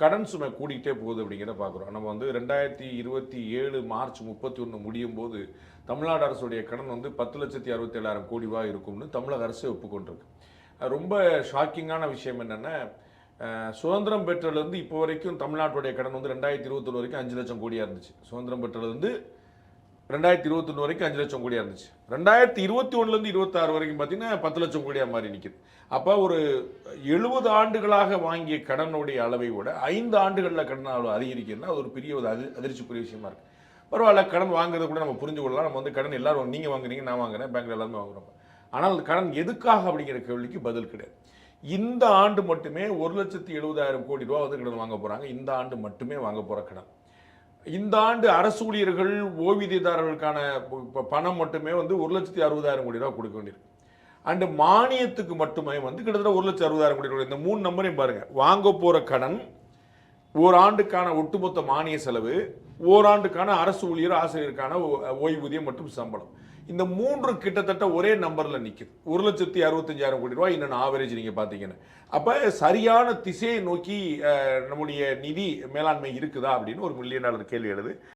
கடன் சுமை கூடிக்கிட்டே போகுது அப்படிங்கிறத பார்க்குறோம். நம்ம வந்து 2027 மார்ச் 31 முடியும் போது தமிழ்நாடு அரசுடைய கடன் வந்து 10,67,000 கோடி ரூபாய் இருக்கும்னு தமிழக அரசு ஒப்புக்கொண்டிருக்கு. ரொம்ப ஷாக்கிங்கான விஷயம் என்னென்னா, சுதந்திரம் பெற்றதுலேருந்து இப்போ வரைக்கும் தமிழ்நாட்டுடைய கடன் வந்து 2021 வரைக்கும் 5 லட்சம் கோடியாக இருந்துச்சு. சுதந்திரம் பெற்றதுலேருந்து 2021 வரைக்கும் 5 லட்சம் கோடியாக இருந்துச்சு. 2021லேருந்து 26 வரைக்கும் பார்த்தீங்கன்னா 10 லட்சம் கோடியாக மாறி நிற்குது. அப்போ ஒரு 70 ஆண்டுகளாக வாங்கிய கடனுடைய அளவை விட 5 ஆண்டுகளில் கடன் அளவு அதிகரிக்கிறதுனா அது ஒரு பெரிய ஒரு அதிர்ச்சிக்குரிய விஷயமா இருக்குது. பரவாயில்ல, கடன் வாங்குறத கூட நம்ம புரிஞ்சு கொள்ளலாம். நம்ம வந்து கடன் எல்லாரும் நீங்கள் வாங்குறீங்க, நான் வாங்குறேன், பேங்க்ல எல்லாருமே வாங்குறோம். ஆனால் கடன் எதுக்காக அப்படிங்கிற கேள்விக்கு பதில் கிடையாது. இந்த ஆண்டு மட்டுமே 1,70,000 கோடி ரூபா வந்து கடன் வாங்க போகிறாங்க. இந்த ஆண்டு மட்டுமே வாங்க போகிற கடன். இந்த ஆண்டு அரசு ஊழியர்கள் ஓய்வூதியதாரர்களுக்கான பணம் மட்டுமே வந்து 1,60,000 கோடி ரூபா கொடுக்க வேண்டியிருக்கு. அண்டு மானியத்துக்கு மட்டுமே வந்து கிட்டத்தட்ட 1,60,000 கோடி ரூபாய். இந்த 3 நம்பரையும் பாருங்க. வாங்க போற கடன், ஓராண்டுக்கான ஒட்டுமொத்த மானிய செலவு, ஓராண்டுக்கான அரசு ஊழியர் ஆசிரியருக்கான ஓய்வூதியம் மற்றும் சம்பளம். இந்த 3 கிட்டத்தட்ட ஒரே நம்பர்ல நிக்குது. 1,65,000 கோடி ரூபாய் இன்னும் ஆவரேஜ் நீங்க பாத்தீங்கன்னா. அப்ப சரியான திசையை நோக்கி நம்முடைய நிதி மேலாண்மை இருக்குதா அப்படின்னு ஒரு $1 மில்லியன் கேள்வி எழுது.